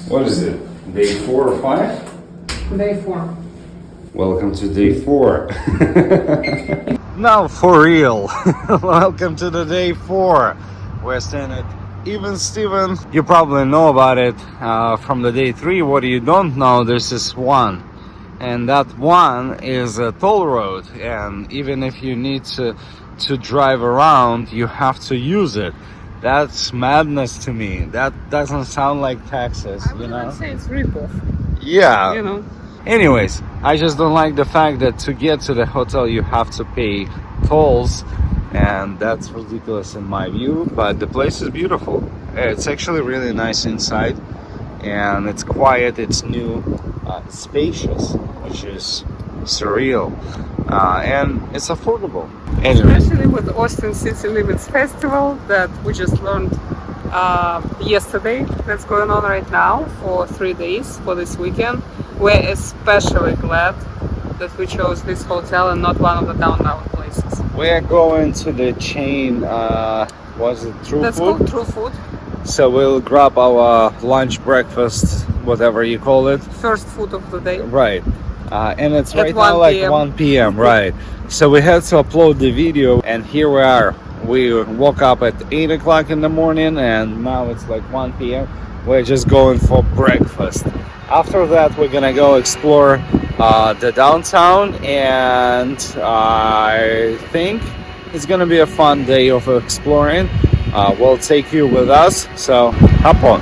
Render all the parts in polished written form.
What is it? Day 4 or 5? Day 4. Welcome to day 4. Now for real. Welcome to the day 4. We're staying at Even Steven. You probably know about it from the day 3. What you don't know, this is 1. And that 1 is a toll road. And even if you need to drive around, you have to use it. That's madness to me. That doesn't sound like taxes, I would even say it's ripoff. Yeah. You know. Anyways, I just don't like the fact that to get to the hotel you have to pay tolls, and that's ridiculous in my view. But the place is beautiful. It's actually really nice inside, and it's quiet, it's new, spacious, which is surreal, and it's affordable. Anyway. Especially with Austin City Limits Festival that we just learned yesterday, that's going on right now for 3 days for this weekend. We're especially glad that we chose this hotel and not one of the downtown places. We're going to the chain, was it True That's Food? called True Food. So we'll grab our lunch, breakfast, whatever you call it. First food of the day. Right. And it's At right now like 1 p.m. 1 p.m. Right. So we had to upload the video, and here we are. We woke up at 8 o'clock in the morning, and now it's like 1 p.m. We're just going for breakfast. After that, we're gonna go explore the downtown, and I think it's gonna be a fun day of exploring. We'll take you with us, so hop on.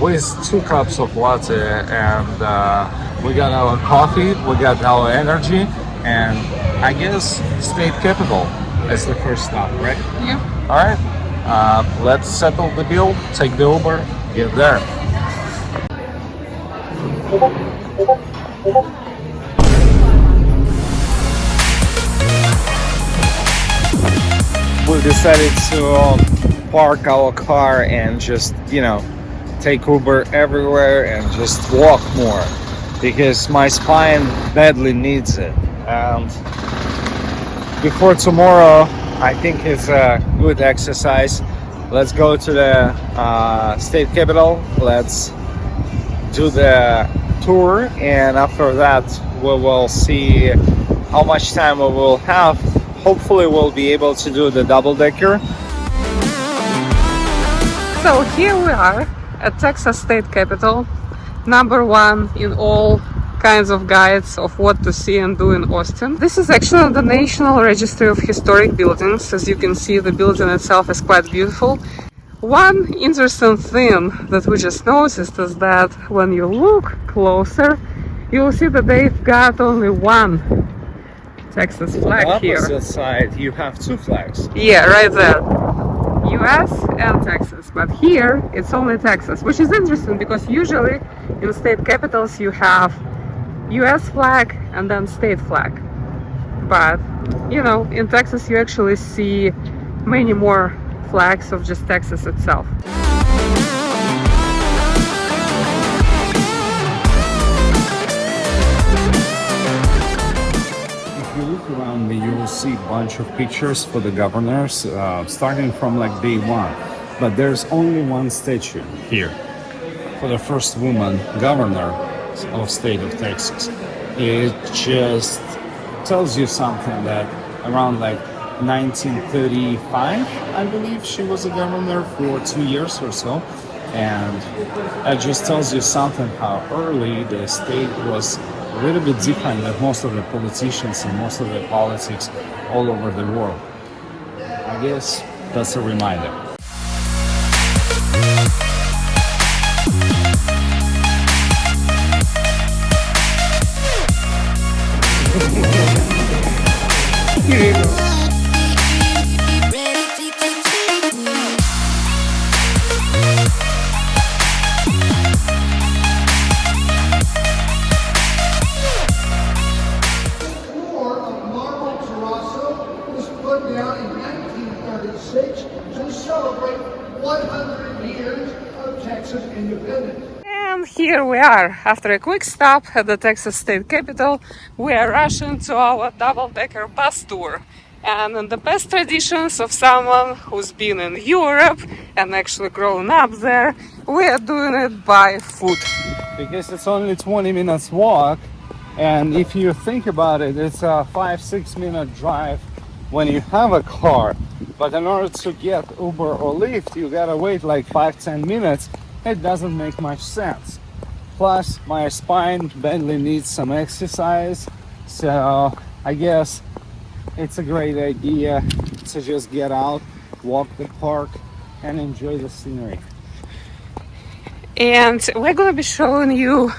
With 2 cups of latte, and we got our coffee, we got our energy, and I guess state capital is the first stop, right? Yeah. All right, let's settle the bill, take the Uber, get there. We decided to park our car and just, take Uber everywhere and just walk more, because my spine badly needs it. And before tomorrow, I think it's a good exercise. Let's go to the state capital. Let's do the tour, and after that we will see how much time we will have. Hopefully we'll be able to do the double-decker. So here we are at Texas State Capitol, #1 in all kinds of guides of what to see and do in Austin. This is actually on the National Registry of Historic Buildings. As you can see, the building itself is quite beautiful. One interesting thing that we just noticed is that when you look closer, you will see that they've got only one Texas flag here. On the opposite side, you have 2 flags. Yeah, right there. US and Texas. But here, it's only Texas, which is interesting because usually in state capitals you have US flag and then state flag. But, in Texas you actually see many more flags of just Texas itself. If you look around me, you will see a bunch of pictures for the governors, starting from like day 1. But there's only one statue here for the first woman governor of state of Texas. It just tells you something that around like 1935, I believe she was a governor for 2 years or so, and it just tells you something how early the state was a little bit different than most of the politicians and most of the politics all over the world. I guess that's a reminder. Here you go. To celebrate 100 years of Texas independence. And here we are. After a quick stop at the Texas State Capitol, we are rushing to our double-decker bus tour. And in the best traditions of someone who's been in Europe and actually grown up there, We are doing it by foot. Because it's only 20 minutes walk, and if you think about it, it's a 5-6 minute drive when you have a car. But in order to get Uber or Lyft, you gotta wait like 5-10 minutes. It doesn't make much sense. Plus, my spine badly needs some exercise, so I guess it's a great idea to just get out, walk the park, and enjoy the scenery. And we're gonna be showing you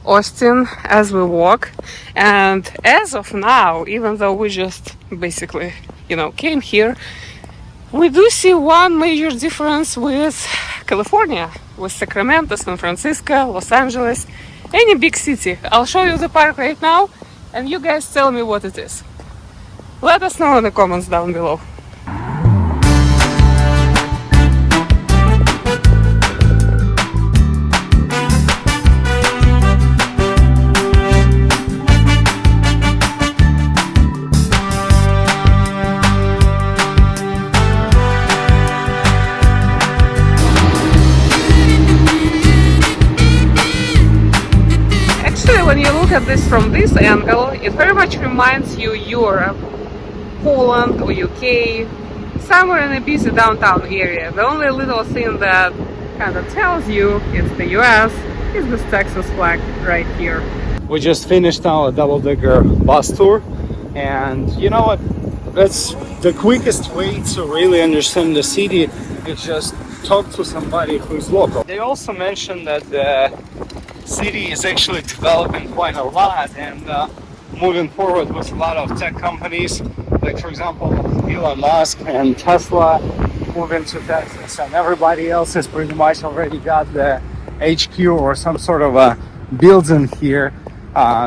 Austin as we walk. And as of now, even though we just basically, came here, we do see one major difference with California, with Sacramento, San Francisco, Los Angeles, any big city. I'll show you the park right now, and you guys tell me what it is. Let us know in the comments down below. When you look at this from this angle, it very much reminds you Europe, Poland or UK, somewhere in a busy downtown area. The only little thing that kind of tells you it's the US is this Texas flag right here. We just finished our double-decker bus tour, and you know what? That's the quickest way to really understand the city is just talk to somebody who's local. They also mentioned that the city is actually developing quite a lot and moving forward with a lot of tech companies, like for example Elon Musk and Tesla moving to Texas, and everybody else has pretty much already got the HQ or some sort of a building here.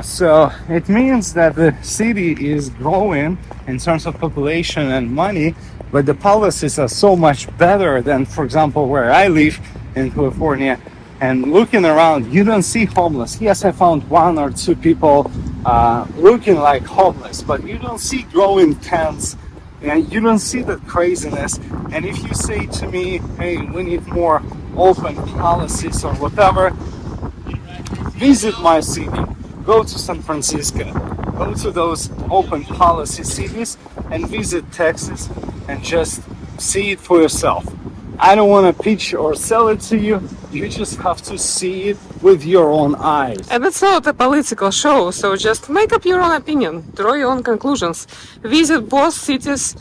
So it means that the city is growing in terms of population and money, but the policies are so much better than, for example, where I live in California. And looking around, you don't see homeless. Yes, I found 1 or 2 people looking like homeless, but you don't see growing tents, and you don't see that craziness. And if you say to me, hey, we need more open policies or whatever, visit my city. Go to San Francisco. Go to those open policy cities and visit Texas and just see it for yourself. I don't want to pitch or sell it to you. You just have to see it with your own eyes. And it's not a political show, so just make up your own opinion, draw your own conclusions, visit both cities,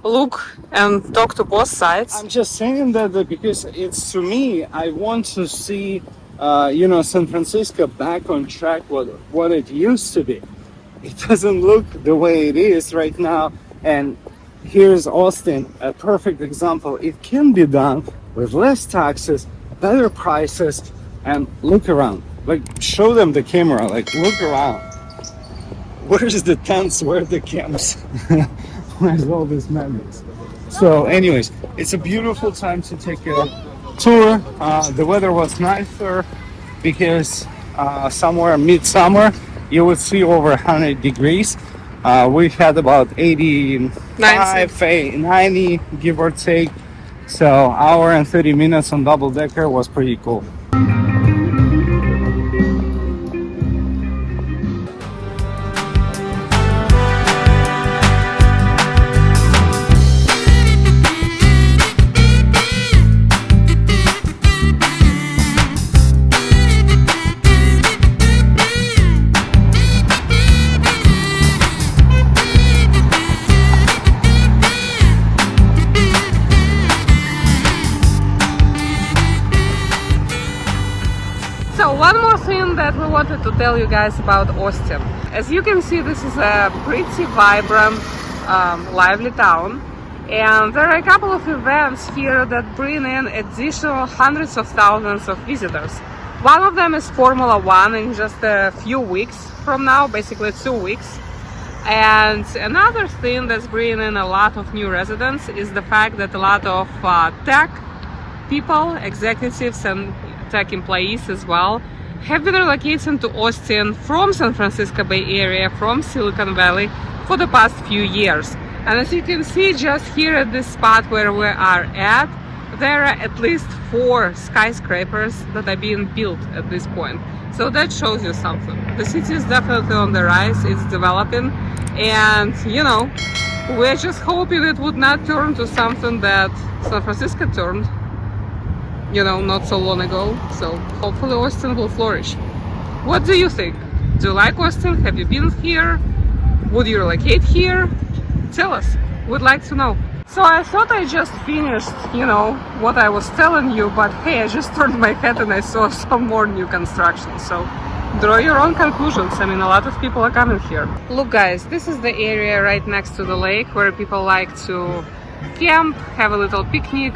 look and talk to both sides. I'm just saying that because it's, to me, I want to see, San Francisco back on track what it used to be. It doesn't look the way it is right now, and here's Austin, a perfect example. It can be done with less taxes, better prices, and look around. Like, show them the camera, like, look around. Where's the tents, where are the camps? Where's all this madness? So anyways, it's a beautiful time to take a tour. The weather was nicer because somewhere mid-summer you would see over 100 degrees. We've had about 90, give or take. So hour and 30 minutes on double decker was pretty cool. So one more thing that we wanted to tell you guys about Austin. As you can see, this is a pretty vibrant, lively town. And there are a couple of events here that bring in additional hundreds of thousands of visitors. One of them is Formula One in just a few weeks from now, basically 2 weeks. And another thing that's bringing in a lot of new residents is the fact that a lot of tech people, executives and tech employees as well, have been relocating to Austin from San Francisco Bay Area, from Silicon Valley for the past few years. And as you can see just here at this spot where we are at, there are at least 4 skyscrapers that are being built at this point. So that shows you something. The city is definitely on the rise, it's developing, and you know, we're just hoping it would not turn to something that San Francisco turned, you know, not so long ago. So hopefully Austin will flourish. What do you think? Do you like Austin? Have you been here? Would you relocate here? Tell us, we'd like to know. So I thought I just finished, you know, what I was telling you, but hey, I just turned my head and I saw some more new construction. So draw your own conclusions. I mean, a lot of people are coming here. Look guys, this is the area right next to the lake where people like to camp, have a little picnic.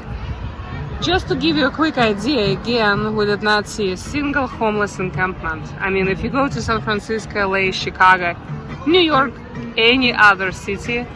Just to give you a quick idea, again, we did not see a single homeless encampment. I mean, if you go to San Francisco, LA, Chicago, New York, any other city,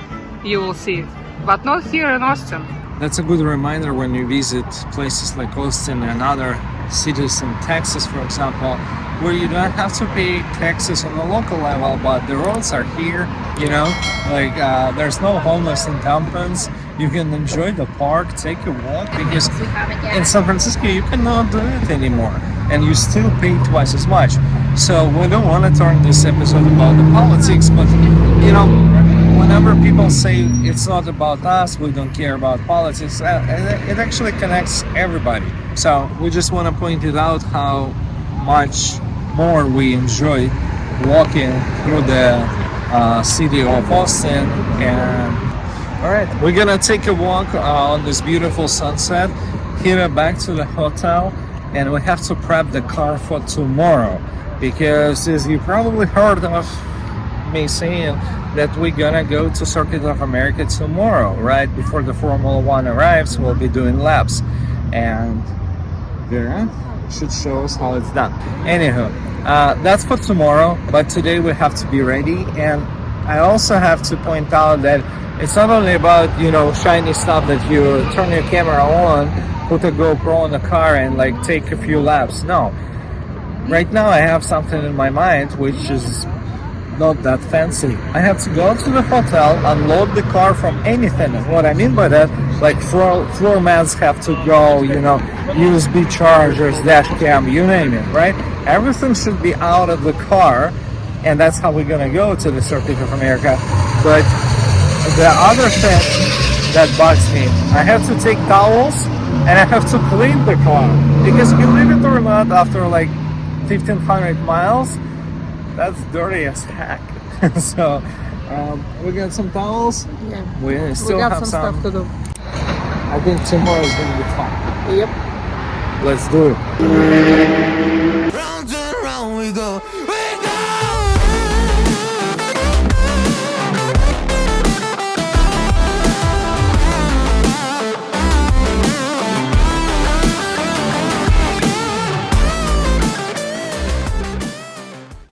you will see it. But not here in Austin. That's a good reminder when you visit places like Austin and other cities in Texas, for example, where you don't have to pay taxes on the local level, but the roads are here, you know, like there's no homeless encampments. You can enjoy the park, take a walk, because in San Francisco you cannot do it anymore, and you still pay twice as much. So we don't want to turn this episode about the politics, but you know, whenever people say it's not about us, we don't care about politics, it actually connects everybody. So we just want to point it out how much more we enjoy walking through the city of Austin. And all right, we're gonna take a walk on this beautiful sunset, head back to the hotel, and we have to prep the car for tomorrow, because as you probably heard of me saying that we're gonna go to Circuit of America tomorrow, right before the Formula One arrives. We'll be doing laps, and there should show us how it's done. Anywho, that's for tomorrow, but today we have to be ready. And I also have to point out that it's not only about, you know, shiny stuff that you turn your camera on, put a GoPro on the car and like take a few laps. No, right now I have something in my mind which is not that fancy. I have to go to the hotel, unload the car from anything. What I mean by that, like floor mats have to go, you know, USB chargers, dash cam, you name it, right? Everything should be out of the car, and that's how we're gonna go to the Circuit of America. But the other thing that bugs me, I have to take towels and I have to clean the car, because believe it or not, after like 1,500 miles, that's dirty as heck. So we got some towels. Yeah. We still got have some stuff to do. I think tomorrow is gonna be fun. Yep. Let's do it.